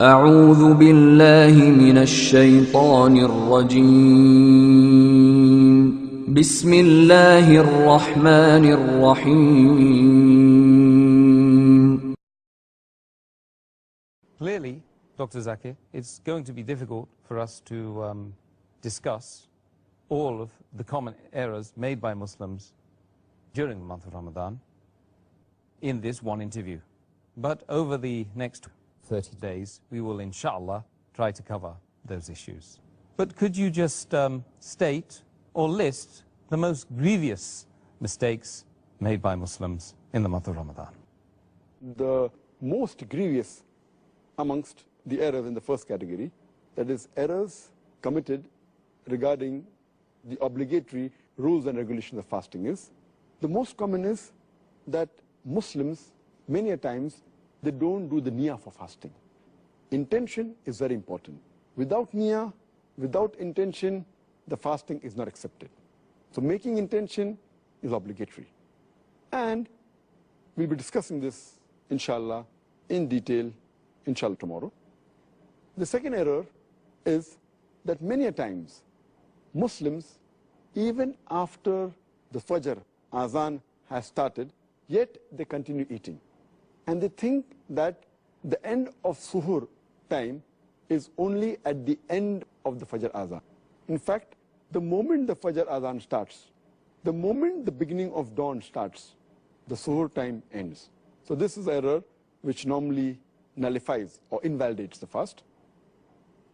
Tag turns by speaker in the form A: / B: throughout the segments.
A: أعوذ بالله من الشيطان الرجيم بسم الله الرحمن الرحيم.
B: Clearly, Dr. Zakir, it's going to be difficult for us to discuss all of the common errors made by Muslims during the month of Ramadan in this one interview. But over the next 30 days, we will, inshallah, try to cover those issues. But could you just state or list the most grievous mistakes made by Muslims in the month of Ramadan?
C: The most grievous amongst the errors in the first category, that is errors committed regarding the obligatory rules and regulations of fasting, is the most common is that Muslims many a times they don't do the niyyah for fasting. Intention is very important. Without niyyah, without intention, the fasting is not accepted. So making intention is obligatory. And we'll be discussing this, inshallah, in detail, inshallah, tomorrow. The second error is that many a times Muslims, even after the Fajr Azan has started, yet they continue eating. And they think that the end of Suhur time is only at the end of the Fajr Azan. In fact, the moment the Fajr Azan starts, the moment the beginning of dawn starts, the Suhur time ends. So this is error which normally nullifies or invalidates the fast.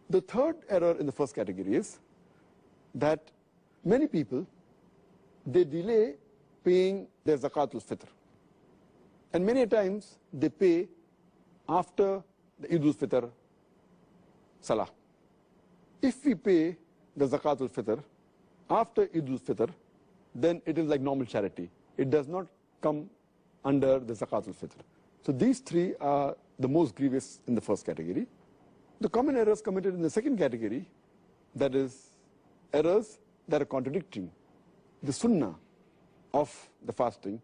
C: The third error in the first category is that many people, they delay paying their Zakatul Fitr. And many times they pay after the Eid al-Fitr Salah. If we pay the Zakat al-Fitr after Eid al-Fitr, then it is like normal charity. It does not come under the Zakat al-Fitr. So these three are the most grievous in the first category. The common errors committed in the second category, that is errors that are contradicting the sunnah of the fasting,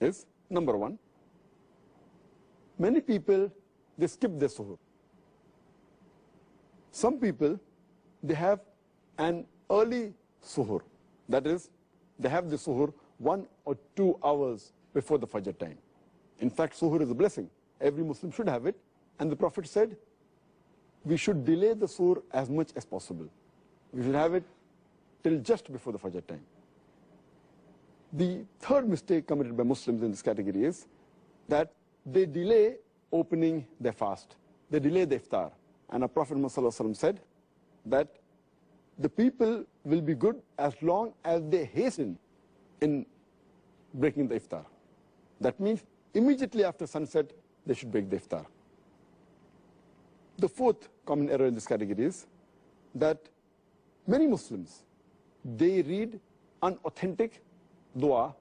C: is number one, many people, they skip their suhoor. Some people, they have an early suhoor. That is, they have the suhoor 1 or 2 hours before the Fajr time. In fact, suhoor is a blessing. Every Muslim should have it. And the Prophet said, we should delay the suhoor as much as possible. We should have it till just before the Fajr time. The third mistake committed by Muslims in this category is that they delay opening their fast. They delay the iftar. And our Prophet ﷺ said that the people will be good as long as they hasten in breaking the iftar. That means immediately after sunset, they should break the iftar. The fourth common error in this category is that many Muslims, they read unauthentic dua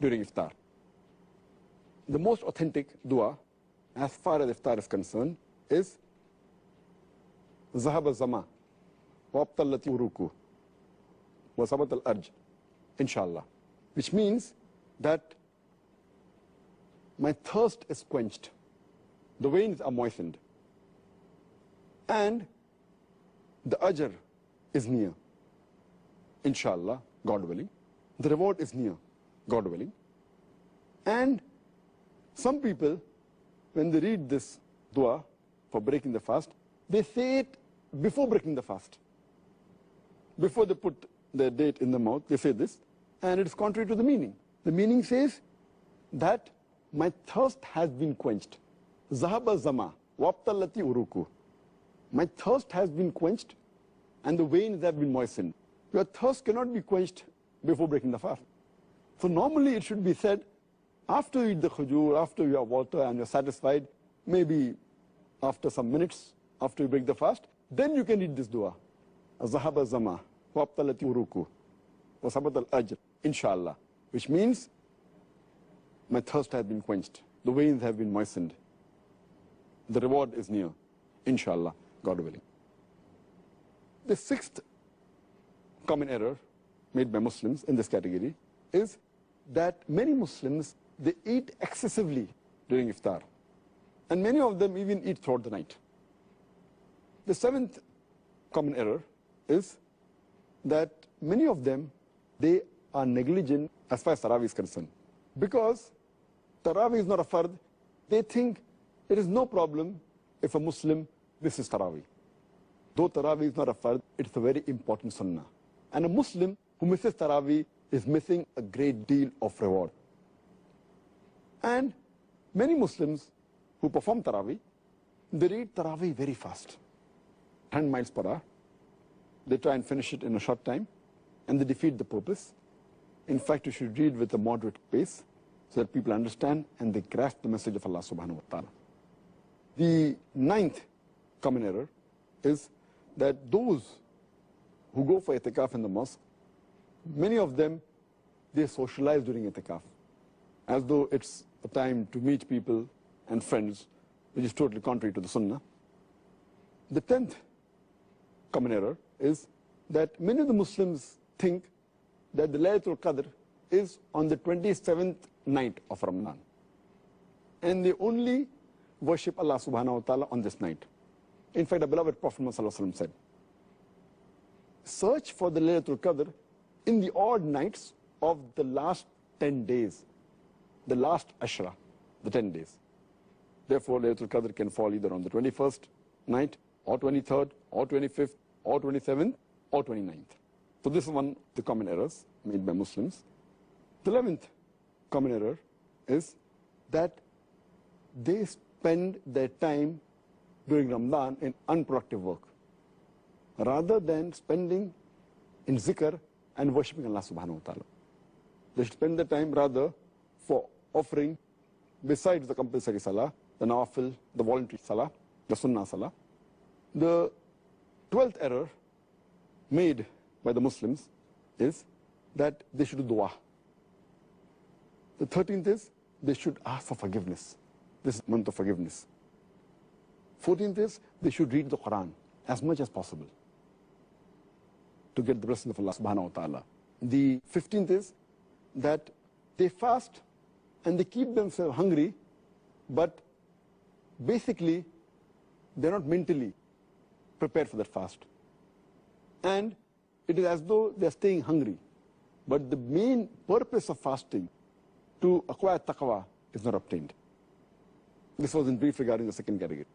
C: during iftar. The most authentic dua, as far as iftar is concerned, is Zahab al-Zama, wa abtallati uruku, wa sabat al-arj, inshallah. Which means that my thirst is quenched, the veins are moistened, and the ajr is near, inshallah, God willing. The reward is near, God willing. And some people, when they read this dua for breaking the fast, they say it before breaking the fast. Before they put their date in the mouth, they say this, and it is contrary to the meaning. The meaning says that my thirst has been quenched. Zahaba zama, wabtallati uruku. My thirst has been quenched, and the veins have been moistened. Your thirst cannot be quenched before breaking the fast. So normally it should be said, after you eat the khajur, after you have water and you're satisfied, maybe after some minutes, after you break the fast, then you can read this dua. Zahaba zama, wa abtalati uruku, wa sabat al-ajr, inshallah. Which means, my thirst has been quenched. The veins have been moistened. The reward is near, inshallah, God willing. The sixth common error made by Muslims in this category is that many Muslims, they eat excessively during iftar. And many of them even eat throughout the night. The seventh common error is that many of them, they are negligent as far as Tarawih is concerned. Because Tarawih is not a fard, they think there is no problem if a Muslim misses Tarawih. Though Tarawih is not a fard, it's a very important sunnah. And a Muslim who misses Tarawih is missing a great deal of reward. And many Muslims who perform Tarawih, they read Tarawih very fast, 10 miles per hour. They try and finish it in a short time, and they defeat the purpose. In fact, you should read with a moderate pace so that people understand and they grasp the message of Allah subhanahu wa ta'ala. The ninth common error is that those who go for itikaf in the mosque, many of them, they socialize during itikaf, as though it's a time to meet people and friends, which is totally contrary to the sunnah. The 10th common error is that many of the Muslims think that the Laylatul Qadr is on the 27th night of Ramadan. And they only worship Allah subhanahu wa ta'ala on this night. In fact, the beloved Prophet Muhammad said, search for the Laylatul Qadr in the odd nights of the last 10 days, the last Ashra, the 10 days. Therefore, Laylatul Qadr can fall either on the 21st night, or 23rd, or 25th, or 27th, or 29th. So this is one of the common errors made by Muslims. The 11th common error is that they spend their time during Ramadan in unproductive work, rather than spending in zikr and worshipping Allah subhanahu wa ta'ala. They should spend their time rather for offering, besides the compulsory salah, the nawafil, the voluntary salah, the sunnah salah. The 12th error made by the Muslims is that they should do dua. The 13th is they should ask for forgiveness. This is month of forgiveness. 14th is they should read the Quran as much as possible to get the blessing of Allah subhanahu wa ta'ala. The 15th is that they fast and they keep themselves hungry, but basically they're not mentally prepared for that fast. And it is as though they're staying hungry. But the main purpose of fasting, to acquire taqwa, is not obtained. This was in brief regarding the second category.